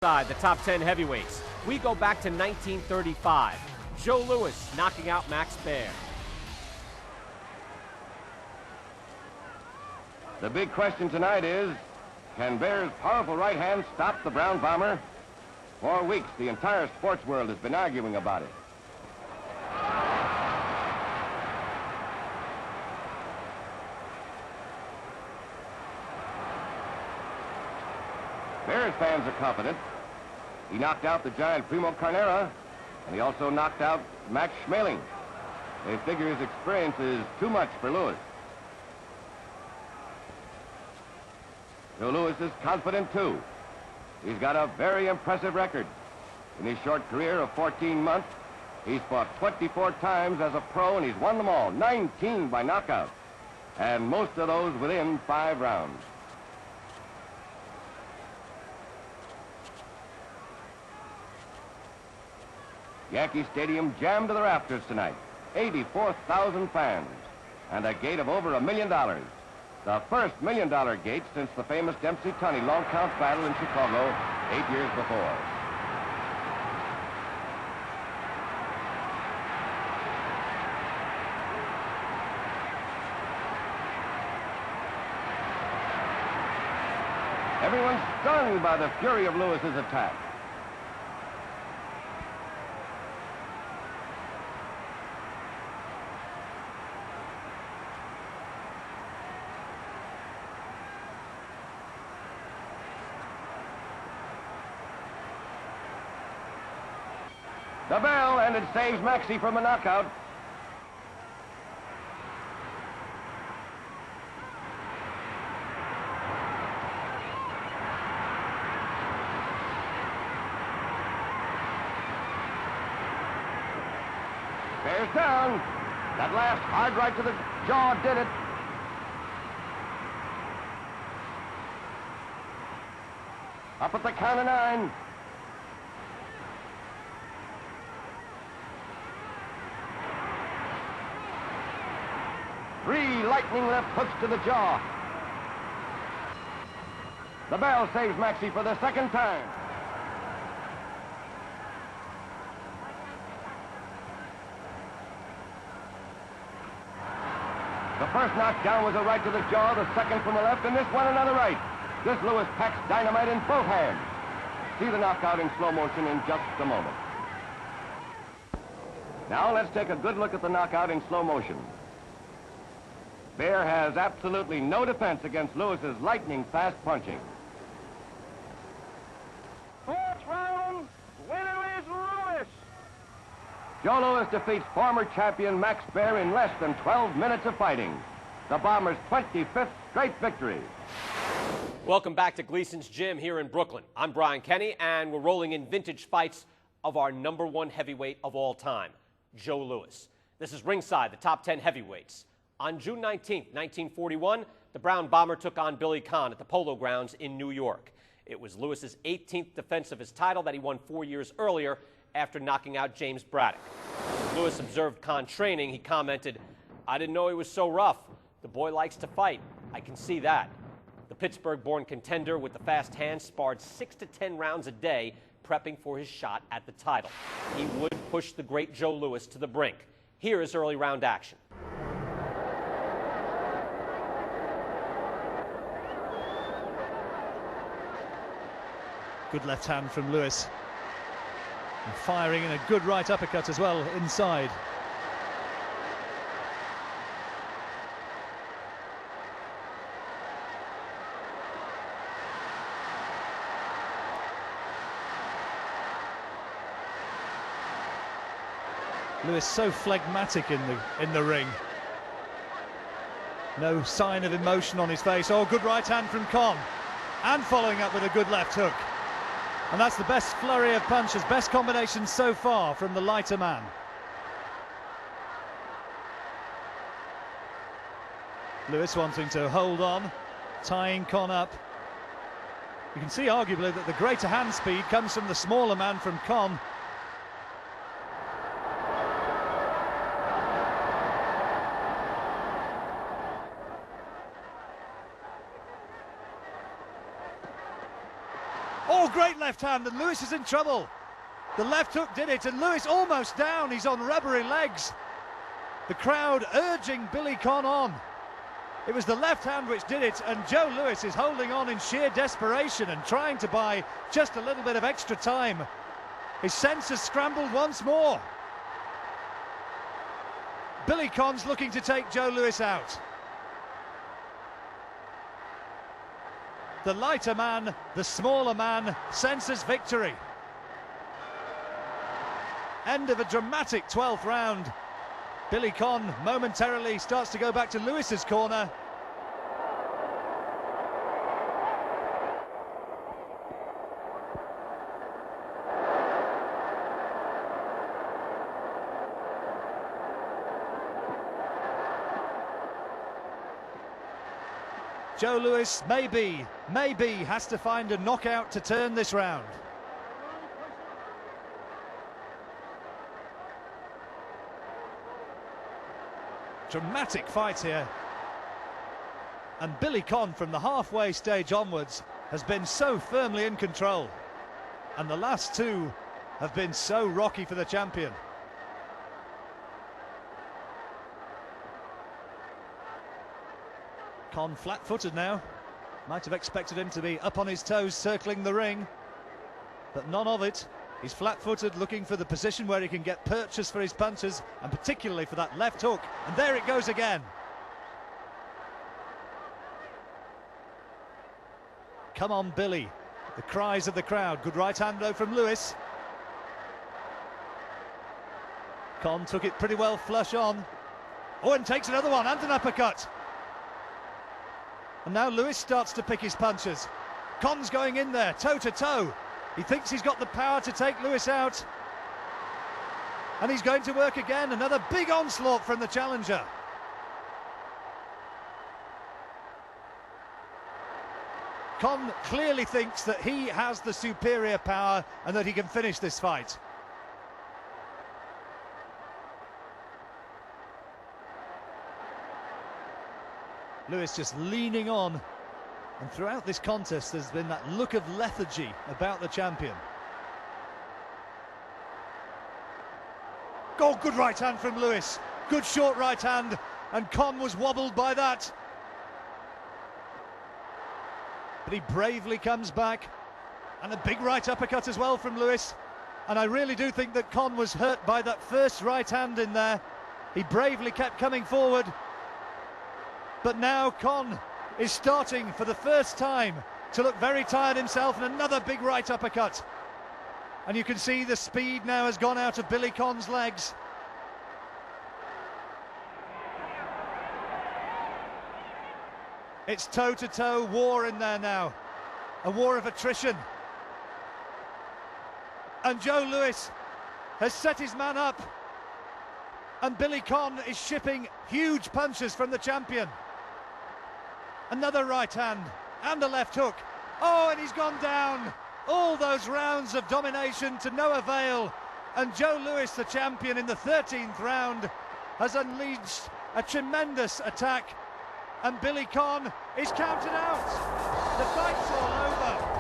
The top 10 heavyweights. We go back to 1935. Joe Louis knocking out Max Baer. The big question tonight is, can Baer's powerful right hand stop the brown bomber? For weeks, the entire sports world has been arguing about it. Baer's fans are confident. He knocked out the giant Primo Carnera, and he also knocked out Max Schmeling. They figure his experience is too much for Louis. Joe Louis is confident, too. He's got a very impressive record. In his short career of 14 months, he's fought 24 times as a pro, and he's won them all, 19 by knockout, and most of those within 5 rounds. Yankee Stadium jammed to the rafters tonight. 84,000 fans and a gate of over $1 million. The first $1 million gate since the famous Dempsey-Tunney long count battle in Chicago 8 years before. Everyone's stunned by the fury of Louis's attack. The bell, and it saves Maxie from a knockout. Baer's down. That last hard right to the jaw did it. Up at the count of 9. Three lightning left hooks to the jaw. The bell saves Maxie for the second time. The first knockdown was a right to the jaw, the second from the left, and this one another right. This Louis packs dynamite in both hands. See the knockout in slow motion in just a moment. Now let's take a good look at the knockout in slow motion. Baer has absolutely no defense against Louis's lightning-fast punching. Fourth round, winner is Louis. Joe Louis defeats former champion Max Baer in less than 12 minutes of fighting. The Bomber's 25th straight victory. Welcome back to Gleason's Gym here in Brooklyn. I'm Brian Kenny, and we're rolling in vintage fights of our #1 heavyweight of all time, Joe Louis. This is ringside, the top 10 heavyweights. On June 19, 1941, the Brown Bomber took on Billy Conn at the Polo Grounds in New York. It was Louis's 18th defense of his title that he won 4 years earlier after knocking out James Braddock. When Louis observed Conn training, he commented, "I didn't know he was so rough. The boy likes to fight. I can see that." The Pittsburgh-born contender with the fast hands sparred 6 to 10 rounds a day, prepping for his shot at the title. He would push the great Joe Louis to the brink. Here is early round action. Good left hand from Louis. And firing in a good right uppercut as well inside. Louis so phlegmatic in the ring. No sign of emotion on his face. Oh, good right hand from Conn. And following up with a good left hook. And that's the best flurry of punches, best combination so far from the lighter man. Louis wanting to hold on, tying Conn up. You can see arguably that the greater hand speed comes from the smaller man from Conn. Oh, great left hand, and Lewis is in trouble. The left hook did it, and Lewis almost down. He's on rubbery legs. The crowd urging Billy Conn on. It was the left hand which did it, and Joe Lewis is holding on in sheer desperation and trying to buy just a little bit of extra time. His senses scrambled once more. Billy Conn's looking to take Joe Lewis out. The lighter man, the smaller man, senses victory. End of a dramatic 12th round. Billy Conn momentarily starts to go back to Lewis's corner. Joe Lewis maybe has to find a knockout to turn this round. Dramatic fight here. And Billy Conn from the halfway stage onwards has been so firmly in control. And the last two have been so rocky for the champion. Conn flat-footed now. Might have expected him to be up on his toes circling the ring, but none of it. He's flat-footed, looking for the position where he can get purchase for his punches, and particularly for that left hook. And there it goes again. Come on, Billy. The cries of the crowd. Good right hand though from Lewis. Conn took it pretty well flush on. Oh, and takes another one, and an uppercut. And now Lewis starts to pick his punches. Conn's going in there, toe to toe. He thinks he's got the power to take Lewis out. And he's going to work again. Another big onslaught from the challenger. Conn clearly thinks that he has the superior power and that he can finish this fight. Lewis just leaning on, and throughout this contest there's been that look of lethargy about the champion. Oh, good right hand from Lewis, good short right hand, and Conn was wobbled by that. But he bravely comes back, and a big right uppercut as well from Lewis. And I really do think that Conn was hurt by that first right hand in there. He bravely kept coming forward. But now Conn is starting for the first time to look very tired himself, and another big right uppercut. And you can see the speed now has gone out of Billy Conn's legs. It's toe-to-toe war in there now, a war of attrition. And Joe Lewis has set his man up, and Billy Conn is shipping huge punches from the champion. Another right hand and a left hook. Oh, and he's gone down. All those rounds of domination to no avail. And Joe Lewis, the champion in the 13th round, has unleashed a tremendous attack. And Billy Conn is counted out. The fight's all over.